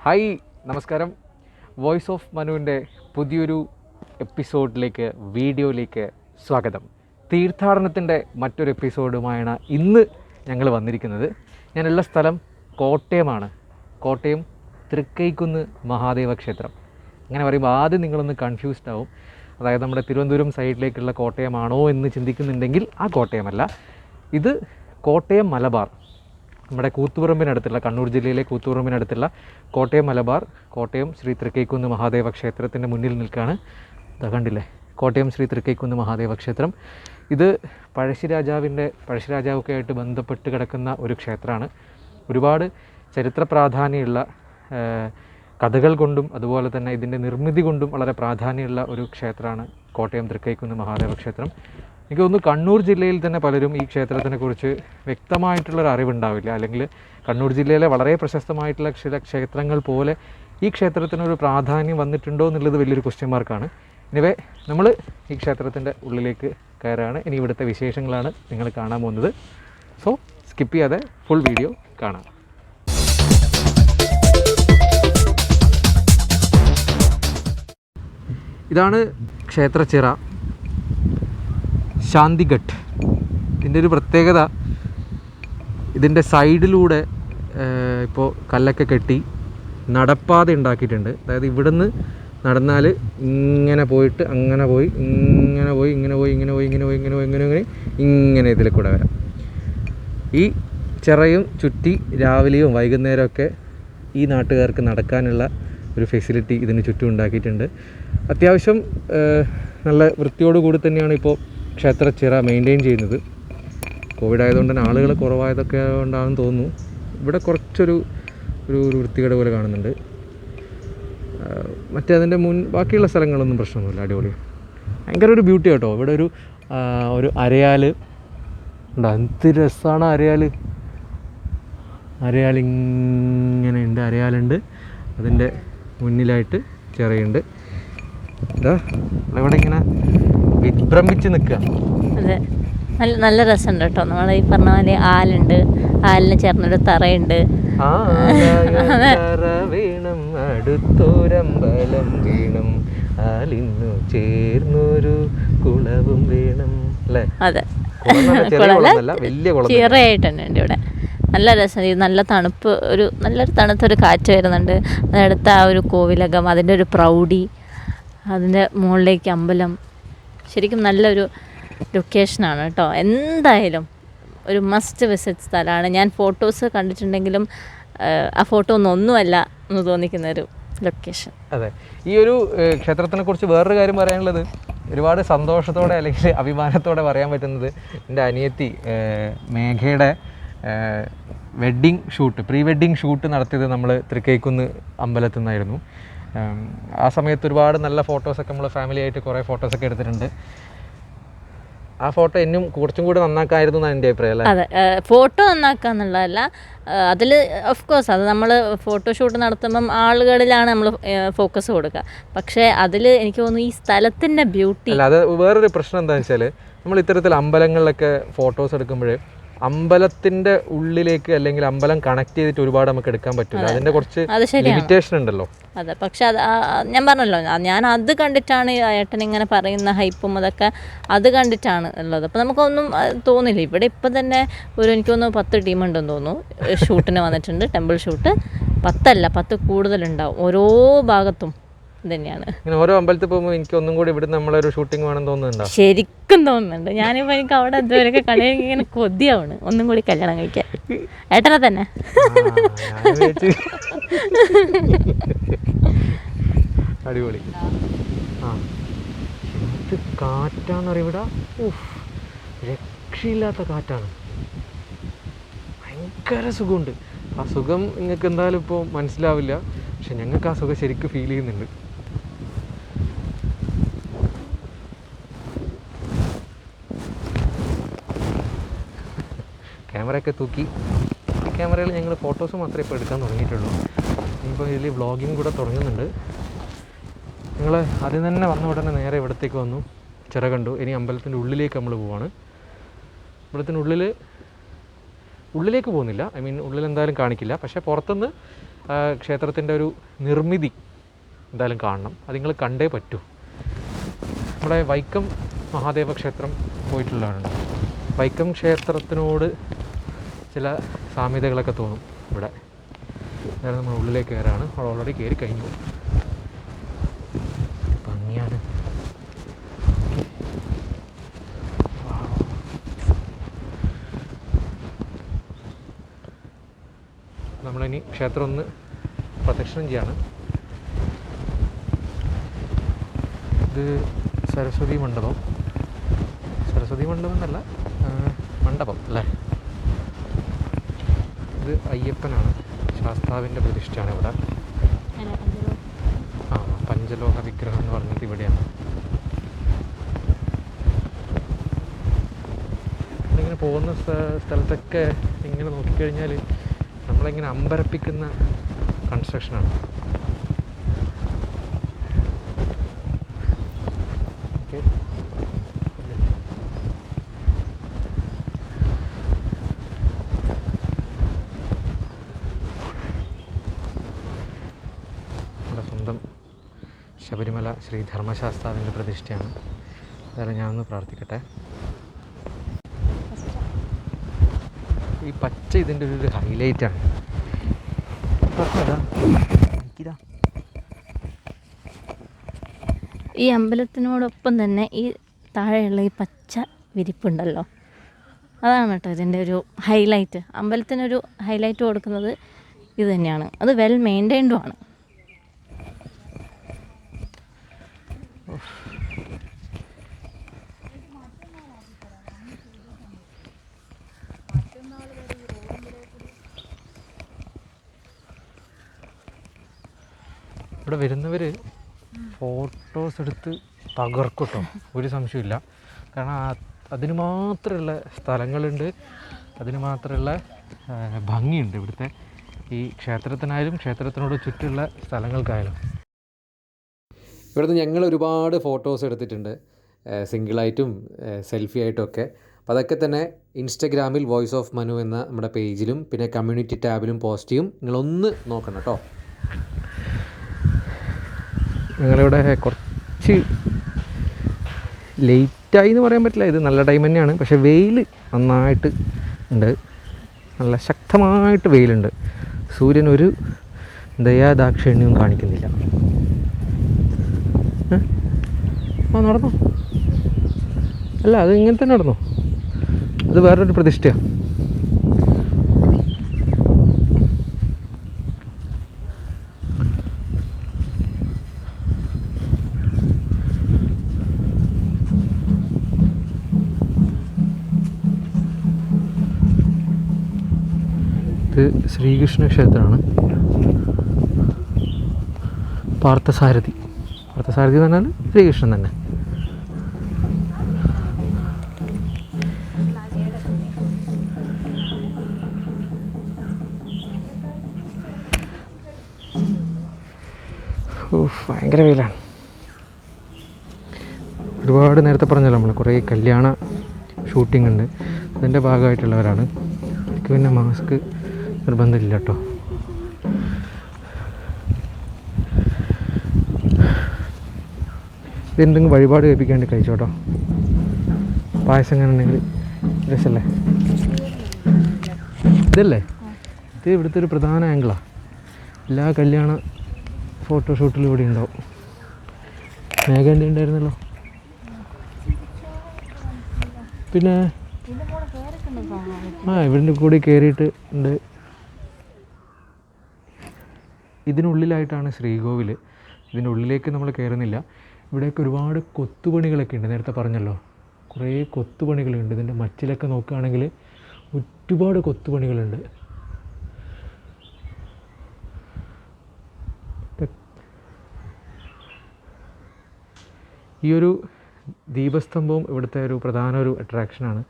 Hi നമസ്കാരം. Voice of മനുവിൻ്റെ പുതിയൊരു എപ്പിസോഡിലേക്ക് വീഡിയോയിലേക്ക് സ്വാഗതം. തീർത്ഥാടനത്തിൻ്റെ മറ്റൊരു എപ്പിസോഡുമായാണ് ഇന്ന് ഞങ്ങൾ വന്നിരിക്കുന്നത്. ഞാനുള്ള സ്ഥലം കോട്ടയമാണ്. കോട്ടയം തൃക്കൈക്കുന്ന് മഹാദേവ ക്ഷേത്രം. അങ്ങനെ പറയുമ്പോൾ ആദ്യം നിങ്ങളൊന്ന് കൺഫ്യൂസ്ഡ് ആവും. അതായത് നമ്മുടെ തിരുവനന്തപുരം സൈഡിലേക്കുള്ള കോട്ടയമാണോ എന്ന് ചിന്തിക്കുന്നുണ്ടെങ്കിൽ ആ കോട്ടയമല്ല. ഇത് കോട്ടയം മലബാർ, നമ്മുടെ കൂത്തുപറമ്പിനടുത്തുള്ള, കണ്ണൂർ ജില്ലയിലെ കൂത്തുപറമ്പിനടുത്തുള്ള കോട്ടയം മലബാർ, കോട്ടയം ശ്രീ തൃക്കൈക്കുന്ന് മഹാദേവ ക്ഷേത്രത്തിൻ്റെ മുന്നിൽ നിൽക്കുകയാണ്. ഇതാ കണ്ടില്ലേ, കോട്ടയം ശ്രീ തൃക്കൈക്കുന്ന് മഹാദേവ ക്ഷേത്രം. ഇത് പഴശ്ശിരാജാവൊക്കെ ആയിട്ട് ബന്ധപ്പെട്ട് കിടക്കുന്ന ഒരു ക്ഷേത്രമാണ്. ഒരുപാട് ചരിത്ര പ്രാധാന്യമുള്ള, കഥകൾ കൊണ്ടും അതുപോലെ തന്നെ ഇതിൻ്റെ നിർമ്മിതി കൊണ്ടും വളരെ പ്രാധാന്യമുള്ള ഒരു ക്ഷേത്രമാണ് കോട്ടയം തൃക്കൈക്കുന്ന് മഹാദേവ ക്ഷേത്രം. എനിക്ക് തോന്നുന്നു കണ്ണൂർ ജില്ലയിൽ തന്നെ പലരും ഈ ക്ഷേത്രത്തിനെക്കുറിച്ച് വ്യക്തമായിട്ടുള്ളൊരു അറിവുണ്ടാവില്ല. അല്ലെങ്കിൽ കണ്ണൂർ ജില്ലയിലെ വളരെ പ്രശസ്തമായിട്ടുള്ള ചില ക്ഷേത്രങ്ങൾ പോലെ ഈ ക്ഷേത്രത്തിനൊരു പ്രാധാന്യം വന്നിട്ടുണ്ടോ എന്നുള്ളത് വലിയൊരു ക്വസ്റ്റ്യൻ മാർക്കാണ്. എനിവേ, നമ്മൾ ഈ ക്ഷേത്രത്തിൻ്റെ ഉള്ളിലേക്ക് കയറുകയാണ്. ഇനി ഇവിടുത്തെ വിശേഷങ്ങളാണ് നിങ്ങൾ കാണാൻ പോകുന്നത്. സോ സ്കിപ്പ് ചെയ്യാതെ ഫുൾ വീഡിയോ കാണാം. ഇതാണ് ക്ഷേത്രച്ചിറ, ശാന്തിഘട്ട്. ഇതിൻ്റെ ഒരു പ്രത്യേകത, ഇതിൻ്റെ സൈഡിലൂടെ ഇപ്പോൾ കല്ലൊക്കെ കെട്ടി നടപ്പാത ഉണ്ടാക്കിയിട്ടുണ്ട്. അതായത് ഇവിടുന്ന് നടന്നാൽ ഇങ്ങനെ പോയിട്ട് അങ്ങനെ പോയി ഇങ്ങനെ പോയി ഇങ്ങനെ പോയി ഇങ്ങനെ പോയി ഇങ്ങനെ പോയി ഇങ്ങനെ പോയി ഇങ്ങനെ ഇങ്ങനെ ഇങ്ങനെ ഇതിൽ കൂടെ വരാം. ഈ ചിറയും ചുറ്റി രാവിലെയും വൈകുന്നേരമൊക്കെ ഈ നാട്ടുകാർക്ക് നടക്കാനുള്ള ഒരു ഫെസിലിറ്റി ഇതിന് ചുറ്റും ഉണ്ടാക്കിയിട്ടുണ്ട്. അത്യാവശ്യം നല്ല വൃത്തിയോടുകൂടി തന്നെയാണ് ഇപ്പോൾ ക്ഷേത്രച്ചിറ മെയിൻറ്റെയിൻ ചെയ്യുന്നത്. കോവിഡ് ആയതുകൊണ്ട് തന്നെ ആളുകൾ കുറവായതൊക്കെ കൊണ്ടാണെന്ന് തോന്നുന്നു. ഇവിടെ കുറച്ചൊരു വൃത്തികേട് പോലെ കാണുന്നുണ്ട്. മറ്റേ അതിൻ്റെ ബാക്കിയുള്ള സ്ഥലങ്ങളൊന്നും പ്രശ്നമൊന്നുമില്ല, അടിപൊളി. ഭയങ്കര ഒരു ബ്യൂട്ടി കേട്ടോ. ഇവിടെ ഒരു അരയാൽ ഉണ്ട്. എന്ത് രസമാണ് അരയാൽ ഇങ്ങനെ ഉണ്ട്. അരയാലുണ്ട്, അതിൻ്റെ മുന്നിലായിട്ട് ചിറയുണ്ട്. ഇതാ ഇവിടെ ഇങ്ങനെ വിഭ്രമിച്ച് നിൽക്കുക. അതെ, നല്ല രസമുണ്ട് കേട്ടോ. നമ്മൾ ഈ പറഞ്ഞ പോലെ ആലുണ്ട്, ആലിന് ചേർന്നൊരു തറയുണ്ട്. വീണം അടുത്തൊരമ്പലം വീണം, ആലിന്നു ചേർന്നൊരു കുളവും വീണം. അല്ലേ? അതെ, വലിയ കുളം ചിറയായിട്ട് തന്നെ ഉണ്ട് ഇവിടെ. നല്ല രസം. നല്ല തണുപ്പ്, നല്ലൊരു തണുത്തൊരു കാറ്റ് വരുന്നുണ്ട്. അതടുത്ത ആ ഒരു കോവിലകം, അതിൻ്റെ ഒരു പ്രൗഢി, അതിൻ്റെ മുകളിലേക്ക് അമ്പലം. ശരിക്കും നല്ലൊരു ലൊക്കേഷനാണ് കേട്ടോ. എന്തായാലും ഒരു മസ്റ്റ് വിസിറ്റ് സ്ഥലമാണ്. ഞാൻ ഫോട്ടോസ് കണ്ടിട്ടുണ്ടെങ്കിലും ആ ഫോട്ടോ ഒന്നുമല്ല എന്ന് തോന്നിക്കുന്നൊരു ലൊക്കേഷൻ. അതെ, ഈ ഒരു ക്ഷേത്രത്തിനെ കുറിച്ച് വേറൊരു കാര്യം പറയാനുള്ളത്, ഒരുപാട് സന്തോഷത്തോടെ അല്ലെങ്കിൽ അഭിമാനത്തോടെ പറയാൻ പറ്റുന്നത്, എൻ്റെ അനിയത്തി മേഘയുടെ പ്രീ വെഡ്ഡിങ് ഷൂട്ട് നടത്തിയത് നമ്മൾ തൃക്കൈക്കുന്ന് അമ്പലത്തിൽ നിന്നായിരുന്നു. ആ സമയത്ത് ഒരുപാട് നല്ല ഫോട്ടോസൊക്കെ നമ്മൾ ഫാമിലി ആയിട്ട് കുറേ ഫോട്ടോസൊക്കെ എടുത്തിട്ടുണ്ട്. ആ ഫോട്ടോ എന്നും കുറച്ചും കൂടി നന്നാക്കായിരുന്നു എന്നാണ് എൻ്റെ അഭിപ്രായം. അല്ലേ? അതെ, ഫോട്ടോ നന്നാക്കുക എന്നുള്ളതല്ല, അതിൽ ഓഫ് കോഴ്സ് അത് നമ്മൾ ഫോട്ടോഷൂട്ട് നടത്തുമ്പം ആളുകളിലാണ് നമ്മൾ ഫോക്കസ് കൊടുക്കുക. പക്ഷേ അതിൽ എനിക്ക് തോന്നുന്നു ഈ സ്ഥലത്തിൻ്റെ ബ്യൂട്ടി. അല്ല, അത് വേറൊരു പ്രശ്നം എന്താണെന്ന് വെച്ചാൽ, നമ്മൾ ഇത്തരത്തിൽ അമ്പലങ്ങളിലൊക്കെ ഫോട്ടോസ് എടുക്കുമ്പോൾ അമ്പലത്തിന്റെ ഉള്ളിലേക്ക് അല്ലെങ്കിൽ അമ്പലം കണക്ട് ചെയ്തിട്ട് ഒരുപാട് നമുക്ക് എടുക്കാൻ പറ്റില്ല. അതിന്റെ കുറച്ച് ലിമിറ്റേഷൻ ഉണ്ടല്ലോ. അതെ, പക്ഷെ ഞാൻ പറഞ്ഞല്ലോ, ഞാൻ അത് കണ്ടിട്ടാണ് ഏട്ടൻ ഇങ്ങനെ പറയുന്ന ഹൈപ്പും അതൊക്കെ അത് കണ്ടിട്ടാണ് ഉള്ളത്. അപ്പം നമുക്കൊന്നും തോന്നില്ല. ഇവിടെ ഇപ്പം തന്നെ എനിക്ക് തോന്നുന്നു 10 ടീമുണ്ടെന്ന് തോന്നുന്നു ഷൂട്ടിന് വന്നിട്ടുണ്ട്. ടെമ്പിൾ ഷൂട്ട് 10 കൂടുതലുണ്ടാവും ഓരോ ഭാഗത്തും. തന്നെയാണ്. ഓരോ അമ്പലത്തിൽ പോകുമ്പോൾ എനിക്ക് ഒന്നും കൂടി ഇവിടെ നമ്മളൊരു ഷൂട്ടിംഗ് വേണം തോന്നുന്നുണ്ടോ? ശരിക്കും തോന്നുന്നുണ്ട്. ഞാനിപ്പോൾ എനിക്ക് അവിടെ എന്തുവരെയൊക്കെ കണ്ടിട്ട് ഇങ്ങനെ കൊതിയാവണ് ഒന്നും കൂടി കല്യാണം കഴിക്കാൻ. ഏട്ടനെ തന്നെ. അടിപൊളി. എന്ത് കാറ്റാണെന്നറിയ ഇവിടെ, രക്ഷയില്ലാത്ത കാറ്റാണ്. ഭയങ്കര സുഖമുണ്ട്. ആ സുഖം നിങ്ങൾക്ക് എന്തായാലും ഇപ്പോൾ മനസ്സിലാവില്ല, പക്ഷെ ഞങ്ങൾക്ക് ആ സുഖം ശരിക്കും ഫീൽ ചെയ്യുന്നുണ്ട്. ക്യാമറയൊക്കെ തൂക്കി. ക്യാമറയിൽ ഞങ്ങൾ ഫോട്ടോസ് മാത്രമേ ഇപ്പോൾ എടുക്കാൻ തുടങ്ങിയിട്ടുള്ളൂ. ഇനിയിപ്പോൾ ഇതിൽ വ്ളോഗിങ് കൂടെ തുടങ്ങുന്നുണ്ട്. ഞങ്ങൾ ആദ്യം തന്നെ വന്ന ഉടനെ നേരെ ഇവിടത്തേക്ക് വന്നു, ചിറ കണ്ടു. ഇനി അമ്പലത്തിൻ്റെ ഉള്ളിലേക്ക് നമ്മൾ പോവാണ്. അമ്പലത്തിൻ്റെ ഉള്ളിൽ ഉള്ളിലേക്ക് പോകുന്നില്ല, ഐ മീൻ ഉള്ളിൽ എന്തായാലും കാണിക്കില്ല. പക്ഷേ പുറത്തുനിന്ന് ക്ഷേത്രത്തിൻ്റെ ഒരു നിർമ്മിതി എന്തായാലും കാണണം, അത് നിങ്ങൾ കണ്ടേ പറ്റൂ. നമ്മുടെ വൈക്കം മഹാദേവ ക്ഷേത്രം പോയിട്ടുള്ളതാണ്. വൈക്കം ക്ഷേത്രത്തിനോട് ചില സാമ്യതകളൊക്കെ തോന്നും ഇവിടെ. അതായത് നമ്മൾ ഉള്ളിലേക്ക് കയറാണ്, അവിടെ ഓൾറെഡി കയറി കഴിഞ്ഞു. ഭംഗിയാണ്. നമ്മളിനി ക്ഷേത്രം ഒന്ന് പ്രദക്ഷിണം ചെയ്യാണ്. ഇത് സരസ്വതി മണ്ഡപം എന്നല്ല, മണ്ഡപം അല്ലേ. ഇത് അയ്യപ്പനാണ്, ശാസ്താവിൻ്റെ പ്രതിഷ്ഠയാണ് ഇവിടെ. പഞ്ചലോഹ വിഗ്രഹം എന്ന് പറഞ്ഞത് ഇവിടെയാണ്. ഇങ്ങനെ പോകുന്ന സ്ഥലത്തൊക്കെ ഇങ്ങനെ നോക്കിക്കഴിഞ്ഞാൽ നമ്മളിങ്ങനെ അമ്പരപ്പിക്കുന്ന കൺസ്ട്രക്ഷനാണ്. ഓക്കെ, നമ്മുടെ സ്വന്തം ശബരിമല ശ്രീ ധർമ്മശാസ്താവിൻ്റെ പ്രതിഷ്ഠയാണ്. അതായത് ഞാനൊന്ന് പ്രാർത്ഥിക്കട്ടെ. ഈ പച്ച ഇതിൻ്റെ ഒരു ഹൈലൈറ്റാണ്. ഈ അമ്പലത്തിനോടൊപ്പം തന്നെ ഈ താഴെയുള്ള ഈ പച്ച വിരിപ്പുണ്ടല്ലോ, അതാണ് കേട്ടോ ഇതിൻ്റെ ഒരു ഹൈലൈറ്റ്. അമ്പലത്തിനൊരു ഹൈലൈറ്റ് കൊടുക്കുന്നത് ഇത് തന്നെയാണ്. അത് വെൽ മെയിൻറ്റൈൻഡും ആണ്. ഇവിടെ വരുന്നവർ ഫോട്ടോസ് എടുത്ത് തകർക്കും കേട്ടോ, ഒരു സംശയമില്ല. കാരണം അതിന് മാത്രമുള്ള സ്ഥലങ്ങളുണ്ട്, അതിന് മാത്രമുള്ള ഭംഗിയുണ്ട് ഇവിടുത്തെ ഈ ക്ഷേത്രത്തിനായാലും ക്ഷേത്രത്തിനോട് ചുറ്റുമുള്ള സ്ഥലങ്ങൾക്കായാലും. ഇവിടുന്ന് ഞങ്ങൾ ഒരുപാട് ഫോട്ടോസ് എടുത്തിട്ടുണ്ട്, സിംഗിളായിട്ടും സെൽഫി ആയിട്ടും ഒക്കെ. അപ്പോൾ അതൊക്കെ തന്നെ ഇൻസ്റ്റഗ്രാമിൽ വോയിസ് ഓഫ് മനു എന്ന നമ്മുടെ പേജിലും പിന്നെ കമ്മ്യൂണിറ്റി ടാബിലും പോസ്റ്റ് ചെയ്യും, നിങ്ങളൊന്ന് നോക്കണം കേട്ടോ. ഞങ്ങളിവിടെ കുറച്ച് ലേറ്റായി എന്ന് പറയാൻ പറ്റില്ല, ഇത് നല്ല ടൈം തന്നെയാണ്. പക്ഷേ വെയിൽ നന്നായിട്ട് ഉണ്ട്, നല്ല ശക്തമായിട്ട് വെയിലുണ്ട്. സൂര്യൻ ഒരു ദയാദാക്ഷിണ്യവും കാണിക്കുന്നില്ല. നടന്നോ? അല്ല, അത് ഇങ്ങനെ തന്നെ നടന്നോ, അത് വേറൊരു പ്രതിഷ്ഠയാണ്. ഇത് ശ്രീകൃഷ്ണ ക്ഷേത്രമാണ്. പാർത്ഥസാരഥി എന്ന് പറഞ്ഞാൽ ശ്രീകൃഷ്ണൻ തന്നെ. ഭയങ്കര വെയിലാണ്. ഒരുപാട് നേരത്തെ പറഞ്ഞല്ലോ നമ്മൾ കുറേ കല്യാണ ഷൂട്ടിംഗ് ഉണ്ട്, അതിൻ്റെ ഭാഗമായിട്ടുള്ളവരാണ്. എനിക്ക് പിന്നെ മാസ്ക് നിർബന്ധമില്ല കേട്ടോ. ഇതെന്തെങ്കിലും വഴിപാട് കഴിപ്പിക്കാണ്ട് കഴിച്ചോട്ടോ. പായസം എങ്ങനെ ഉണ്ടെങ്കിൽ രസമല്ലേ? ഇതല്ലേ ഇത് ഇവിടുത്തെ ഒരു പ്രധാന ആംഗിളാണ്. എല്ലാ കല്യാണ ഫോട്ടോഷൂട്ടിലും ഇവിടെ ഉണ്ടാവും. മേഘൻ്റെ ഉണ്ടായിരുന്നല്ലോ. പിന്നെ ഇവിടുന്ന് കൂടി കയറിയിട്ട് ഉണ്ട്. ഇതിനുള്ളിലായിട്ടാണ് ശ്രീകോവിൽ. ഇതിൻ്റെ ഉള്ളിലേക്ക് നമ്മൾ കയറുന്നില്ല. ഇവിടെയൊക്കെ ഒരുപാട് കൊത്തുപണികളൊക്കെ ഉണ്ട്, നേരത്തെ പറഞ്ഞല്ലോ, കുറേ കൊത്തുപണികളുണ്ട്. ഇതിൻ്റെ മച്ചിലൊക്കെ നോക്കുകയാണെങ്കിൽ ഒരുപാട് കൊത്തുപണികളുണ്ട്. ഈ ഒരു ദീപസ്തംഭവും ഇവിടുത്തെ ഒരു പ്രധാന ഒരു അട്രാക്ഷനാണ്.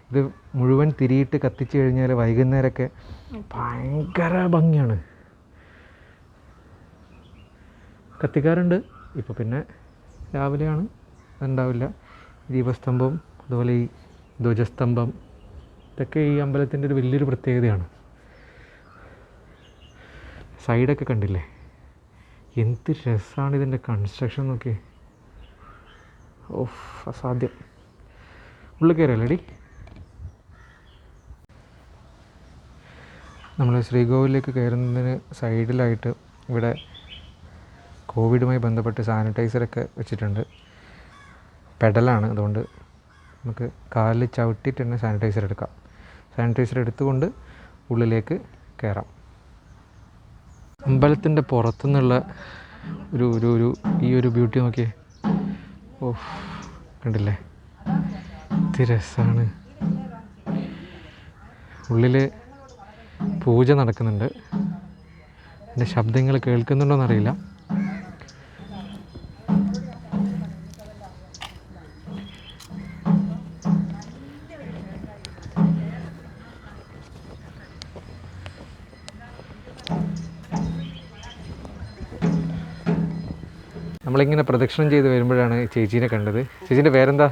ഇത് മുഴുവൻ തിരിയിട്ട് കത്തിച്ച് കഴിഞ്ഞാൽ വൈകുന്നേരമൊക്കെ ഭയങ്കര ഭംഗിയാണ്. കത്തിക്കാറുണ്ട്, ഇപ്പോൾ പിന്നെ രാവിലെയാണ്, അതുണ്ടാവില്ല. ദീപസ്തംഭം അതുപോലെ ഈ ധ്വജസ്തംഭം ഇതൊക്കെ ഈ അമ്പലത്തിൻ്റെ ഒരു വലിയൊരു പ്രത്യേകതയാണ്. സൈഡൊക്കെ കണ്ടില്ലേ, എന്ത് രസമാണ് ഇതിൻ്റെ കൺസ്ട്രക്ഷൻ നോക്കി. ഓഫ്, അസാധ്യം. ഉള്ളിൽ കയറിയല്ലേടി. നമ്മൾ ശ്രീകോവിലേക്ക് കയറുന്നതിന് സൈഡിലായിട്ട് ഇവിടെ കോവിഡുമായി ബന്ധപ്പെട്ട് സാനിറ്റൈസറൊക്കെ വെച്ചിട്ടുണ്ട്. പെഡലാണ്, അതുകൊണ്ട് നമുക്ക് കാലിൽ ചവിട്ടിയിട്ട് തന്നെ സാനിറ്റൈസർ എടുക്കാം. സാനിറ്റൈസർ എടുത്തുകൊണ്ട് ഉള്ളിലേക്ക് കയറാം. അമ്പലത്തിൻ്റെ പുറത്തുനിന്നുള്ള ഈ ഒരു ബ്യൂട്ടി നോക്കിയേ. ഓ, കണ്ടില്ലേ, ഇത് രസമാണ്. ഉള്ളിൽ പൂജ നടക്കുന്നുണ്ട്. എൻ്റെ ശബ്ദങ്ങൾ കേൾക്കുന്നുണ്ടോയെന്നറിയില്ല. നമ്മളിങ്ങനെ പ്രദക്ഷിണം ചെയ്ത് വരുമ്പോഴാണ് ചേച്ചീനെ കണ്ടത്. ചേച്ചീൻ്റെ പേരെന്താ?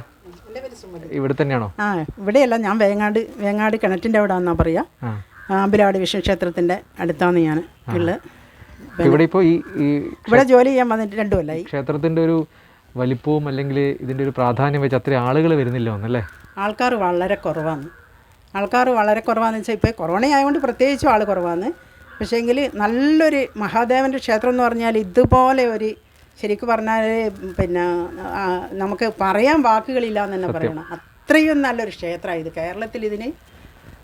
ഇവിടെ തന്നെയാണോ? ആ, ഇവിടെയല്ല, ഞാൻ വേങ്ങാട് കിണറ്റിൻ്റെ അവിടെ ആണെന്നാ പറയാ. അമ്പലവാടി വിഷ്ണു ക്ഷേത്രത്തിൻ്റെ അടുത്താണ് ഞാൻ ഉള്ളത്. ഇവിടെ ഇപ്പോൾ ഇവിടെ ജോലി ചെയ്യാൻ വന്നിട്ട് 2 കൊല്ലമായി. ക്ഷേത്രത്തിൻ്റെ ഒരു വലിപ്പവും അല്ലെങ്കിൽ ഇതിൻ്റെ ഒരു പ്രാധാന്യം വെച്ച് അത്രയും ആളുകൾ വരുന്നില്ല ഒന്നല്ലേ? ആൾക്കാർ വളരെ കുറവാണ്. വെച്ചാൽ ഇപ്പോൾ കൊറോണ ആയതുകൊണ്ട് പ്രത്യേകിച്ചും ആൾ കുറവാണ്. പക്ഷേങ്കിൽ നല്ലൊരു മഹാദേവൻ്റെ ക്ഷേത്രം എന്ന് പറഞ്ഞാൽ ഇതുപോലെ ഒരു, ശരിക്കും പറഞ്ഞാൽ പിന്നെ നമുക്ക് പറയാൻ വാക്കുകളില്ല എന്ന് തന്നെ പറയണം. അത്രയും നല്ലൊരു ക്ഷേത്രമാണ് ഇത്. കേരളത്തിൽ ഇതിന്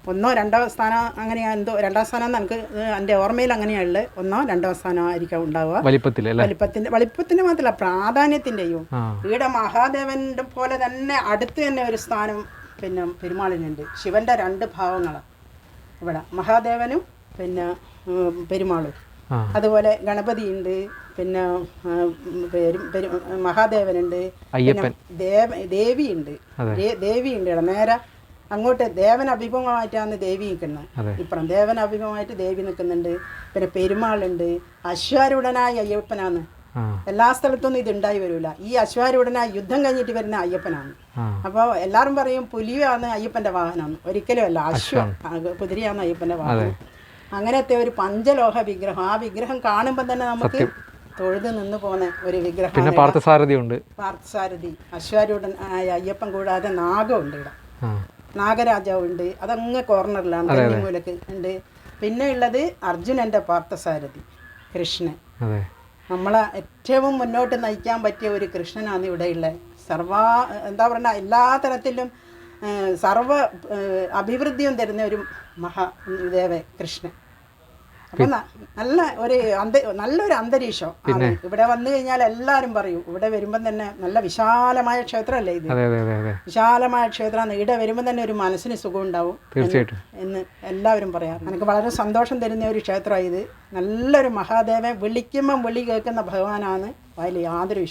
1ഓ 2ഓ സ്ഥാനം, അങ്ങനെയാ എന്തോ 2ാം സ്ഥാനം എന്ന് എനിക്ക് എൻ്റെ ഓർമ്മയിൽ അങ്ങനെയാണുള്ളത്. 1ഓ 2ഓ സ്ഥാനം ആയിരിക്കാം ഉണ്ടാവുക. വലിപ്പത്തിൻ്റെ മാത്രമല്ല, പ്രാധാന്യത്തിൻ്റെയും. ഇവിടെ മഹാദേവൻ്റെ പോലെ തന്നെ അടുത്ത് തന്നെ ഒരു സ്ഥാനം പിന്നെ പെരുമാളിനുണ്ട്. ശിവൻ്റെ 2 ഭാവങ്ങളാണ് ഇവിടെ, മഹാദേവനും പിന്നെ പെരുമാളും. അതുപോലെ ഗണപതി ഉണ്ട്, പിന്നെ മഹാദേവനുണ്ട്, ദേവിയുണ്ട്. ഇവിടെ നേരെ അങ്ങോട്ട് ദേവൻ അഭിമുഖമായിട്ടാണ് ദേവി നിൽക്കുന്നത്. ഇപ്പുറം ദേവൻ അഭിമുഖമായിട്ട് ദേവി നിൽക്കുന്നുണ്ട്. പിന്നെ പെരുമാളുണ്ട്. അശ്വാരൂഢനായ അയ്യപ്പനാണ്. എല്ലാ സ്ഥലത്തൊന്നും ഇത് ഉണ്ടായി വരില്ല. ഈ അശ്വാരൂഢനായ യുദ്ധം കഴിഞ്ഞിട്ട് വരുന്ന അയ്യപ്പനാണ്. അപ്പോൾ എല്ലാവരും പറയും പുലിയാണ് അയ്യപ്പൻ്റെ വാഹനം. ഒരിക്കലും അല്ല, കുതിരയാണ് അയ്യപ്പൻ്റെ വാഹനം. അങ്ങനത്തെ ഒരു പഞ്ചലോഹ വിഗ്രഹം. ആ വിഗ്രഹം കാണുമ്പോൾ തന്നെ നമുക്ക് തൊഴുത് നിന്ന് പോകുന്ന ഒരു വിഗ്രഹം. പിന്നെ പാർത്ഥസാരഥി ഉണ്ട്. പാർത്ഥസാരഥി, അശ്വാരൂഢനായ അയ്യപ്പൻ കൂടാതെ നാഗമുണ്ട് ഇവിടെ. നാഗരാജാവുണ്ട്. അതങ്ങ് കോർണറിലാണ്, കന്നിമൂലക്ക് ഉണ്ട്. പിന്നെ ഉള്ളത് അർജുനൻ്റെ പാർത്ഥസാരഥി കൃഷ്ണൻ. നമ്മളെ ഏറ്റവും മുന്നോട്ട് നയിക്കാൻ പറ്റിയ ഒരു കൃഷ്ണനാണ് ഇവിടെ ഉള്ളത്. എന്താ പറയുക, എല്ലാ തരത്തിലും സർവ അഭിവൃദ്ധിയും തരുന്ന ഒരു മഹാദേവ കൃഷ്ണൻ. അപ്പം നല്ലൊരു അന്തരീക്ഷം ആണ് ഇവിടെ വന്നു കഴിഞ്ഞാൽ. എല്ലാവരും പറയും, ഇവിടെ വരുമ്പം തന്നെ നല്ല വിശാലമായ ക്ഷേത്രമല്ലേ ഇത്. വിശാലമായ ക്ഷേത്രമാണ്. ഇവിടെ വരുമ്പം തന്നെ ഒരു മനസ്സിന് സുഖം ഉണ്ടാവും എന്ന് എല്ലാവരും പറയാം. എനിക്ക് വളരെ സന്തോഷം തരുന്ന ഒരു ക്ഷേത്രമാണ് ഇത്. നല്ലൊരു മഹാദേവൻ, വിളിക്കുമ്പം വിളി കേൾക്കുന്ന ഭഗവാനാണ്. അതിൽ യാതൊരു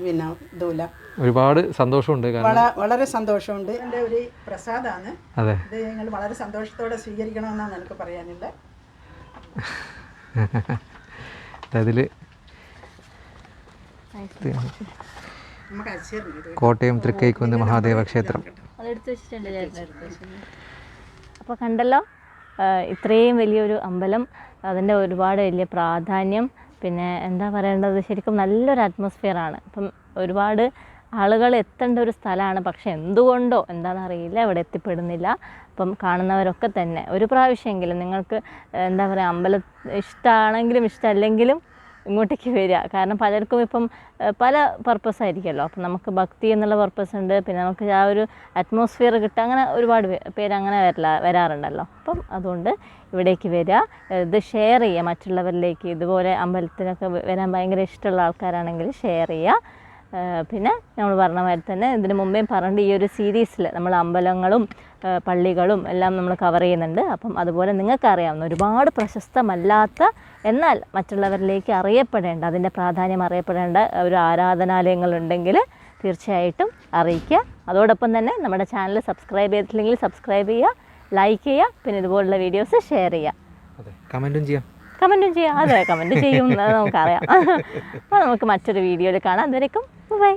പിന്നെ ഇതുമില്ല. ഒരുപാട് സന്തോഷമുണ്ട്, വളരെ സന്തോഷമുണ്ട്. എൻ്റെ ഒരു പ്രസാദമാണ് ഇത്. നിങ്ങൾ വളരെ സന്തോഷത്തോടെ സ്വീകരിക്കണമെന്നാണ് എനിക്ക് പറയാനുള്ളത്. കോട്ടയം തൃക്കൈക്കുന്ന് മഹാദേവ ക്ഷേത്രം. അപ്പോൾ കണ്ടല്ലോ, ഇത്രയും വലിയൊരു അമ്പലം, അതിൻ്റെ ഒരുപാട് വലിയ പ്രാധാന്യം. പിന്നെ എന്താ പറയേണ്ടത്, ശരിക്കും നല്ലൊരു അറ്റ്മോസ്ഫിയറാണ്. അപ്പം ഒരുപാട് ആളുകൾ എത്തേണ്ട ഒരു സ്ഥലമാണ്. പക്ഷെ എന്തുകൊണ്ടോ എന്താണെന്നറിയില്ല, ഇവിടെ എത്തിപ്പെടുന്നില്ല. അപ്പം കാണുന്നവരൊക്കെ തന്നെ ഒരു പ്രാവശ്യമെങ്കിലും നിങ്ങൾക്ക് എന്താ പറയുക, അമ്പലം ഇഷ്ടമാണെങ്കിലും ഇഷ്ടമല്ലെങ്കിലും ഇങ്ങോട്ടേക്ക് വരിക. കാരണം പലർക്കും ഇപ്പം പല പർപ്പസ് ആയിരിക്കുമല്ലോ. അപ്പം നമുക്ക് ഭക്തി എന്നുള്ള പർപ്പസ് ഉണ്ട്, പിന്നെ നമുക്ക് ആ ഒരു അറ്റ്മോസ്ഫിയർ കിട്ടുക, അങ്ങനെ ഒരുപാട് പേര് അങ്ങനെ വരാറുണ്ടല്ലോ. അപ്പം അതുകൊണ്ട് ഇവിടേക്ക് വരിക, ഇത് ഷെയർ ചെയ്യുക മറ്റുള്ളവരിലേക്ക്. ഇതുപോലെ അമ്പലത്തിനൊക്കെ വരാൻ ഭയങ്കര ഇഷ്ടമുള്ള ആൾക്കാരാണെങ്കിൽ ഷെയർ ചെയ്യുക. പിന്നെ നമ്മൾ പറഞ്ഞ മാതിരി തന്നെ ഇതിന് മുമ്പേ പറഞ്ഞിട്ട് ഈ ഒരു സീരീസിൽ നമ്മൾ അമ്പലങ്ങളും പള്ളികളും എല്ലാം നമ്മൾ കവർ ചെയ്യുന്നുണ്ട്. അപ്പം അതുപോലെ നിങ്ങൾക്കറിയാവുന്ന ഒരുപാട് പ്രശസ്തമല്ലാത്ത എന്നാൽ മറ്റുള്ളവരിലേക്ക് അറിയപ്പെടേണ്ട, അതിൻ്റെ പ്രാധാന്യം അറിയപ്പെടേണ്ട ഒരു ആരാധനാലയങ്ങളുണ്ടെങ്കിൽ തീർച്ചയായിട്ടും അറിയിക്കുക. അതോടൊപ്പം തന്നെ നമ്മുടെ ചാനൽ സബ്സ്ക്രൈബ് ചെയ്തിട്ടില്ലെങ്കിൽ സബ്സ്ക്രൈബ് ചെയ്യുക, ലൈക്ക് ചെയ്യുക, പിന്നെ ഇതുപോലുള്ള വീഡിയോസ് ഷെയർ ചെയ്യുക. കമൻറ്റും ചെയ്യാം. അതെ, കമൻറ്റ് ചെയ്യും, നമുക്കറിയാം. അപ്പോൾ നമുക്ക് മറ്റൊരു വീഡിയോയിൽ കാണാം. അതുവരേക്കും ബൈ.